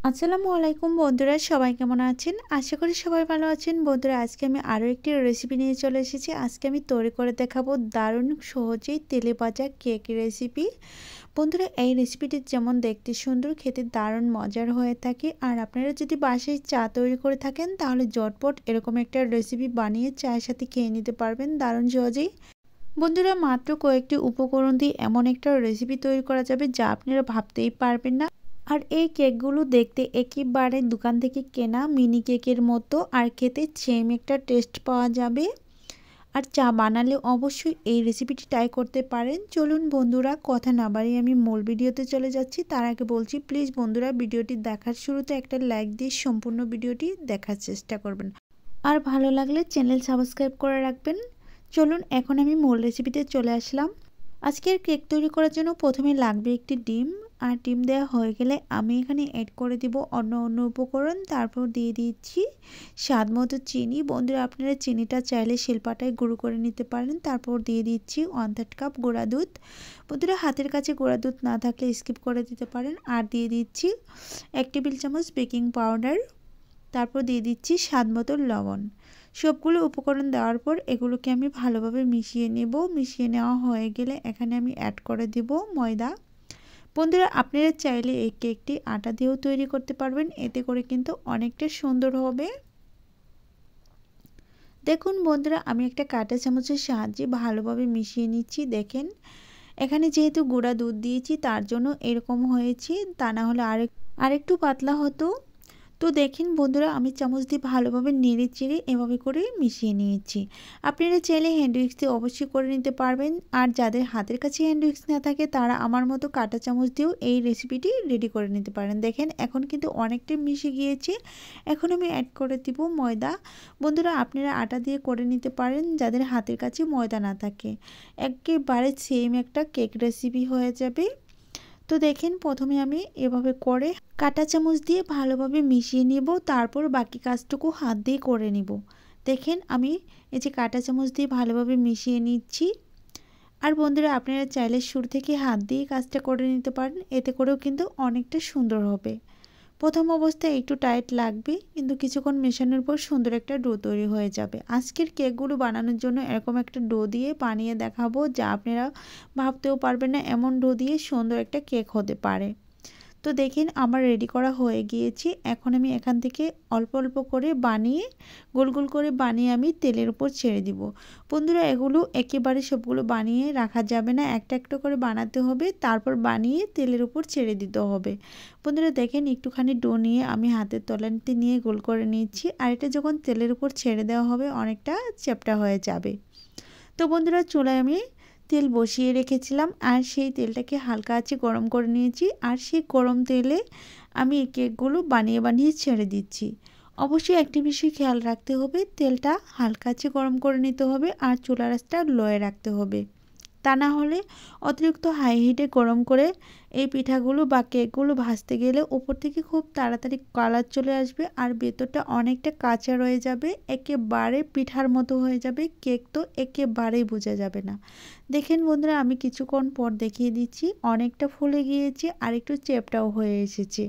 আসসালামু আলাইকুম বন্ধুরা, সবাই কেমন আছেন? আশা করি সবাই ভালো আছেন। বন্ধুরা, আজকে আমি আরও একটি রেসিপি নিয়ে চলে এসেছি। আজকে আমি তৈরি করে দেখাবো দারুণ সহজেই তেলে ভাজা কেক রেসিপি। বন্ধুরা, এই রেসিপিটি যেমন দেখতে সুন্দর, খেতে দারুণ মজার হয়ে থাকে। আর আপনারা যদি বাসায় চা তৈরি করে থাকেন তাহলে ঝটপট এরকম একটা রেসিপি বানিয়ে চায়ের সাথে খেয়ে নিতে পারবেন দারুণ সহজেই। বন্ধুরা, মাত্র কয়েকটি উপকরণ দিয়ে এমন একটা রেসিপি তৈরি করা যাবে যা আপনারা ভাবতেই পারবেন না। আর এই কেকগুলো দেখতে একেবারে দোকান থেকে কেনা মিনি কেকের মতো, আর খেতে সেম একটা টেস্ট পাওয়া যাবে। আর চা বানালে অবশ্যই এই রেসিপিটি ট্রাই করতে পারেন। চলুন বন্ধুরা, কথা না বাড়িয়ে আমি মূল ভিডিওতে চলে যাচ্ছি। তার আগে বলছি, প্লিজ বন্ধুরা, ভিডিওটি দেখার শুরুতে একটা লাইক দিয়ে সম্পূর্ণ ভিডিওটি দেখার চেষ্টা করবেন। আর ভালো লাগলে চ্যানেল সাবস্ক্রাইব করে রাখবেন। চলুন এখন আমি মূল রেসিপিতে চলে আসলাম। আজকের কেক তৈরি করার জন্য প্রথমে লাগবে একটি ডিম। আর ডিম দেওয়া হয়ে গেলে আমি এখানে অ্যাড করে দিব অন্য উপকরণ। তারপর দিয়ে দিচ্ছি স্বাদ মতো চিনি। বন্ধুরা, আপনারা চিনিটা চাইলে শিলপাটায় গুঁড়ো করে নিতে পারেন। তারপর দিয়ে দিচ্ছি 1/3 কাপ গুঁড়া দুধ। বন্ধুরা, হাতের কাছে গুঁড়া দুধ না থাকলে স্কিপ করে দিতে পারেন। আর দিয়ে দিচ্ছি 1 টেবিল চামচ বেকিং পাউডার। তারপর দিয়ে দিচ্ছি স্বাদ মতো লবণ। সবগুলো উপকরণ দেওয়ার পর এগুলোকে আমি ভালোভাবে মিশিয়ে নেব। মিশিয়ে নেওয়া হয়ে গেলে এখানে আমি অ্যাড করে দেব ময়দা। বন্ধুরা, আপনারা চাইলে এই কেকটি আটা দিয়েও তৈরি করতে পারবেন, এতে করে কিন্তু অনেকটা সুন্দর হবে। দেখুন বন্ধুরা, আমি একটা কাঁটা চামচের সাহায্যে ভালোভাবে মিশিয়ে নিচ্ছি। দেখেন, এখানে যেহেতু গুঁড়া দুধ দিয়েছি তার জন্য এরকম হয়েছে, তা না হলে আরেকটু পাতলা হতো। তো দেখেন বন্ধুরা, আমি চামচ দিয়ে ভালোভাবে নেড়ে চেড়ে এভাবে করে মিশিয়ে নিয়েছি। আপনারা চাইলে হ্যান্ড উইক্স দিয়ে অবশ্যই করে নিতে পারবেন। আর যাদের হাতের কাছে হ্যান্ড উইক্স না থাকে তারা আমার মতো কাঁটা চামচ দিয়েও এই রেসিপিটি রেডি করে নিতে পারেন। দেখেন, এখন কিন্তু অনেকটাই মিশে গিয়েছে। এখন আমি অ্যাড করে দিব ময়দা। বন্ধুরা, আপনারা আটা দিয়ে করে নিতে পারেন যাদের হাতের কাছে ময়দা না থাকে। একেবারে সেম একটা কেক রেসিপি হয়ে যাবে। তো দেখেন, প্রথমে আমি এভাবে করে কাঁটা চামচ দিয়ে ভালোভাবে মিশিয়ে নেব। তারপর বাকি কাজটুকু হাত দিয়ে করে নিব। দেখেন, আমি এই যে কাঁটা চামচ দিয়ে ভালোভাবে মিশিয়ে নিচ্ছি। আর বন্ধুরা, আপনারা চাইলে শুরু থেকে হাত দিয়ে কাজটা করে নিতে পারেন, এতে করেও কিন্তু অনেকটা সুন্দর হবে। প্রথম অবস্থায় একটু টাইট লাগবে, কিন্তু কিছুক্ষণ মেশানোর পর সুন্দর একটা ডো তৈরি হয়ে যাবে। আজকের কেকগুলো বানানোর জন্য এরকম একটা ডো দিয়ে বানিয়ে দেখাবো যা আপনারা ভাবতেও পারবেন না এমন ডো দিয়ে সুন্দর একটা কেক হতে পারে। তো দেখেন, আমার রেডি করা হয়ে গিয়েছে। এখন আমি এখান থেকে অল্প অল্প করে বানিয়ে গোল গোল করে বানিয়ে আমি তেলের উপর ছেড়ে দিব। বন্ধুরা, এগুলো একেবারে সবগুলো বানিয়ে রাখা যাবে না, একটা একটা করে বানাতে হবে, তারপর বানিয়ে তেলের উপর ছেড়ে দিতে হবে। বন্ধুরা দেখেন, একটুখানি ডো নিয়ে আমি হাতের তলানিতে নিয়ে গোল করে নিচ্ছি। আর এটা যখন তেলের উপর ছেড়ে দেওয়া হবে অনেকটা চ্যাপ্টা হয়ে যাবে। তো বন্ধুরা, চুলায় আমি তেল বসিয়ে রেখেছিলাম আর সেই তেলটাকে হালকা আঁচে গরম করে নিয়েছি। আর সেই গরম তেলে আমি এই কেকগুলো বানিয়ে বানিয়ে ছেড়ে দিচ্ছি। অবশ্যই একটি বিষয় খেয়াল রাখতে হবে, তেলটা হালকা আঁচে গরম করে নিতে হবে আর চুলার আঁচটা লোয়ে রাখতে হবে। তা না হলে অতিরিক্ত হাই হিটে গরম করে এই পিঠাগুলো বা কেকগুলো ভাজতে গেলে উপর থেকে খুব তাড়াতাড়ি কালার চলে আসবে আর ভেতরটা অনেকটা কাঁচা রয়ে যাবে, একেবারে পিঠার মতো হয়ে যাবে। কেক তো একেবারেই বোঝা যাবে না। দেখেন বন্ধুরা, আমি কিছুক্ষণ পর দেখিয়ে দিচ্ছি, অনেকটা ফুলে গিয়েছে আর একটু চ্যাপ্টাও হয়ে এসেছে।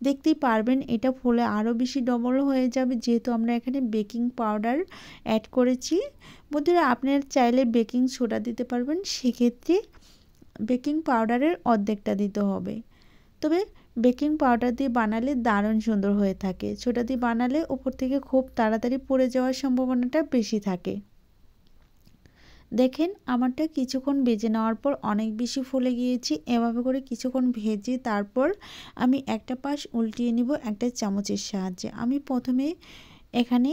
দেখতেই পারবেন এটা ফুলে আরও বেশি ডবল হয়ে যাবে, যেহেতু আমরা এখানে বেকিং পাউডার অ্যাড করেছি। বন্ধুরা, আপনারা চাইলে বেকিং সোডা দিতে পারবেন, সেক্ষেত্রে বেকিং পাউডারের অর্ধেকটা দিতে হবে। তবে বেকিং পাউডার দিয়ে বানালে দারুণ সুন্দর হয়ে থাকে, সোডা দিয়ে বানালে উপর থেকে খুব তাড়াতাড়ি পড়ে যাওয়ার সম্ভাবনাটা বেশি থাকে। দেখেন, আমারটা কিছুক্ষণ ভেজে নেওয়ার পর অনেক বেশি ফুলে গিয়েছি। এভাবে করে কিছুক্ষণ ভেজে তারপর আমি একটা পাশ উল্টিয়ে নিব একটা চামচের সাহায্যে। আমি প্রথমে এখানে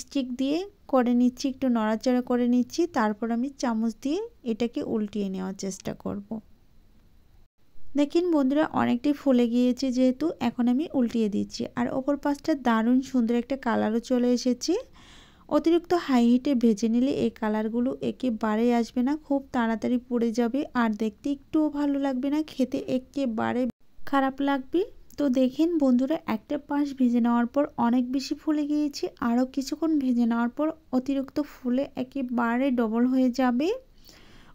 স্টিক দিয়ে করে নিচ্ছি, একটু নড়াচড়া করে নিচ্ছি, তারপর আমি চামচ দিয়ে এটাকে উল্টিয়ে নেওয়ার চেষ্টা করব। দেখেন বন্ধুরা, অনেকটাই ফুলে গিয়েছে যেহেতু, এখন আমি উল্টিয়ে দিচ্ছি। আর অপর পাশটা দারুণ সুন্দর একটা কালারও চলে এসেছে। অতিরিক্ত হাই হিটে ভেজে নিলে এই কালারগুলো একেবারেই আসবে না, খুব তাড়াতাড়ি পুড়ে যাবে আর দেখতে একটুও ভালো লাগবে না, খেতে একেবারে খারাপ লাগবে। তো দেখেন বন্ধুরা, একটা পাশ ভেজে নেওয়ার পর অনেক বেশি ফুলে গিয়েছে, আরও কিছুক্ষণ ভেজে নেওয়ার পর অতিরিক্ত ফুলে একেবারে ডবল হয়ে যাবে।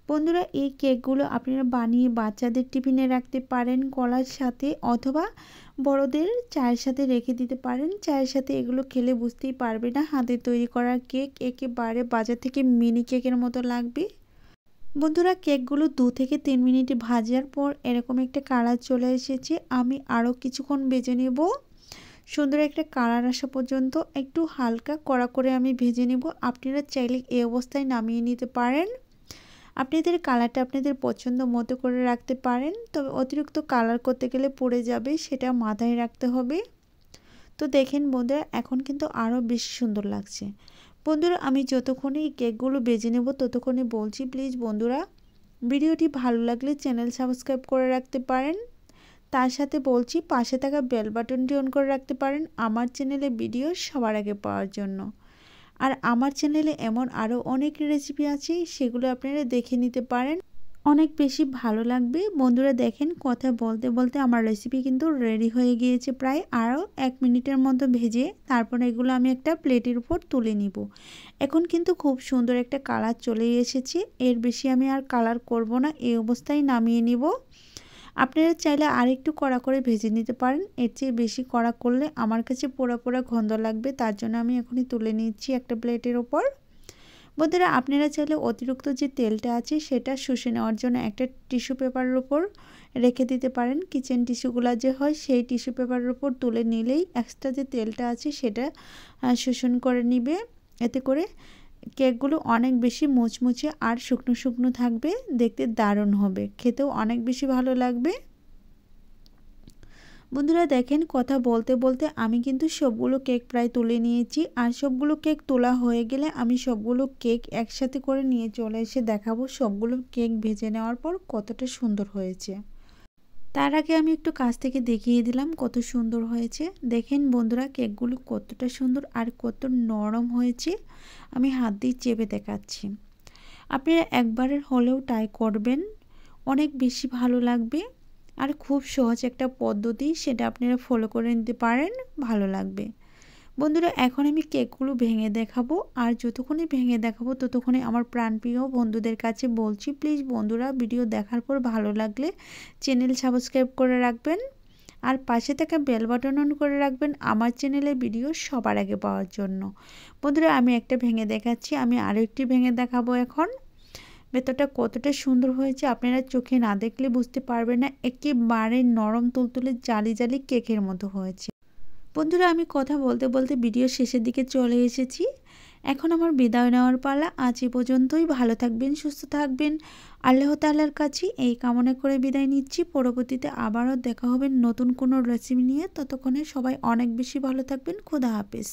বন্ধুরা, এই কেকগুলো আপনারা বানিয়ে বাচ্চাদের টিফিনে রাখতে পারেন কলার সাথে, অথবা বড়দের চায়ের সাথে রেখে দিতে পারেন। চায়ের সাথে এগুলো খেলে বুঝতেই পারবে না হাতে তৈরি করা কেক, একেবারে বাজার থেকে মিনি কেকের মতো লাগবে। বন্ধুরা কেকগুলো 2 থেকে 3 মিনিট ভাজার পর এরকম একটা কালার চলে এসেছে। আমি আরও কিছুক্ষণ ভেজে নেব, সুন্দর একটা কালার আসা পর্যন্ত একটু হালকা কড়া করে আমি ভেজে নেব। আপনারা চাইলে এই অবস্থায় নামিয়ে নিতে পারেন। আপনাদের কালারটা আপনাদের পছন্দ মতো করে রাখতে পারেন, তবে অতিরিক্ত কালার করতে গেলে পড়ে যাবে, সেটা মাথায় রাখতে হবে। তো দেখেন বন্ধুরা এখন কিন্তু আরও বেশি সুন্দর লাগছে। বন্ধুরা আমি যতক্ষণে এই কেকগুলো বেজে নেব ততক্ষণে বলছি প্লিজ বন্ধুরা ভিডিওটি ভালো লাগলে চ্যানেল সাবস্ক্রাইব করে রাখতে পারেন। তার সাথে বলছি পাশে থাকা বেল বাটনটি অন করে রাখতে পারেন আমার চ্যানেলে ভিডিও সবার আগে পাওয়ার জন্য। আর আমার চ্যানেলে এমন আরও অনেক রেসিপি আছে, সেগুলো আপনারা দেখে নিতে পারেন, অনেক বেশি ভালো লাগবে। বন্ধুরা দেখেন কথা বলতে বলতে আমার রেসিপি কিন্তু রেডি হয়ে গিয়েছে, প্রায় আরও 1 মিনিটের মতো ভেজে তারপর এগুলো আমি একটা প্লেটের উপর তুলে নিব। এখন কিন্তু খুব সুন্দর একটা কালার চলে এসেছে, এর বেশি আমি আর কালার করব না, এই অবস্থায় নামিয়ে নিব। আপনারা চাইলে আরেকটু কড়া করে ভেজে নিতে পারেন, এর চেয়ে বেশি কড়া করলে আমার কাছে পোড়া পোড়া গন্ধ লাগবে, তার জন্য আমি এখনই তুলে নিচ্ছি একটা প্লেটের ওপর। বন্ধুরা আপনারা চাইলে অতিরিক্ত যে তেলটা আছে সেটা শুষে নেওয়ার জন্য একটা টিস্যু পেপারের উপর রেখে দিতে পারেন। কিচেন টিস্যুগুলো যে হয় সেই টিস্যু পেপারের উপর তুলে নিলেই এক্সট্রা যে তেলটা আছে সেটা শোষণ করে নিবে। এতে করে কেকগুলো অনেক বেশি মুচমুচে আর শুকনো শুকনো থাকবে, দেখতে দারুণ হবে, খেতেও অনেক বেশি ভালো লাগবে। বন্ধুরা দেখেন কথা বলতে বলতে আমি কিন্তু সবগুলো কেক প্রায় তুলে নিয়েছি, আর সবগুলো কেক তোলা হয়ে গেলে আমি সবগুলো কেক একসাথে করে নিয়ে চলে এসে দেখাবো সবগুলো কেক ভেজে নেওয়ার পর কতটা সুন্দর হয়েছে। তার আগে আমি একটু কাছ থেকে দেখিয়ে দিলাম কত সুন্দর হয়েছে। দেখেন বন্ধুরা কেকগুলো কতটা সুন্দর আর কত নরম হয়েছে, আমি হাত দিয়ে চেপে দেখাচ্ছি। আপনারা একবারের হলেও ট্রাই করবেন, অনেক বেশি ভালো লাগবে। আর খুব সহজ একটা পদ্ধতি, সেটা আপনারা ফলো করে নিতে পারেন, ভালো লাগবে। বন্ধুরা এখন আমি কেকগুলো ভেঙে দেখাবো, আর যতক্ষণে ভেঙে দেখাবো ততক্ষণে আমার প্রাণপ্রিয় বন্ধুদের কাছে বলছি প্লিজ বন্ধুরা ভিডিও দেখার পর ভালো লাগলে চ্যানেল সাবস্ক্রাইব করে রাখবেন, আর পাশে থাকা বেল বাটন অন করে রাখবেন আমার চ্যানেলে ভিডিও সবার আগে পাওয়ার জন্য। বন্ধুরা আমি একটা ভেঙে দেখাচ্ছি, আমি আরও একটি ভেঙে দেখাবো। এখন ভেতরটা কতটা সুন্দর হয়েছে আপনারা চোখে না দেখলে বুঝতে পারবেন না, একেবারে নরম তুলতুলে জালি জালি কেকের মতো হয়েছে। বন্ধুরা আমি কথা বলতে বলতে ভিডিও শেষের দিকে চলে এসেছি, এখন আমার বিদায় নেওয়ার পালা। আজ এ পর্যন্তই, ভালো থাকবেন, সুস্থ থাকবেন, আল্লাহ তাআলার কাছে এই কামনা করে বিদায় নিচ্ছি। পরবর্তীতে আবারও দেখা হবে নতুন কোনো রেসিপি নিয়ে, ততক্ষণে সবাই অনেক বেশি ভালো থাকবেন। খোদা হাফেজ।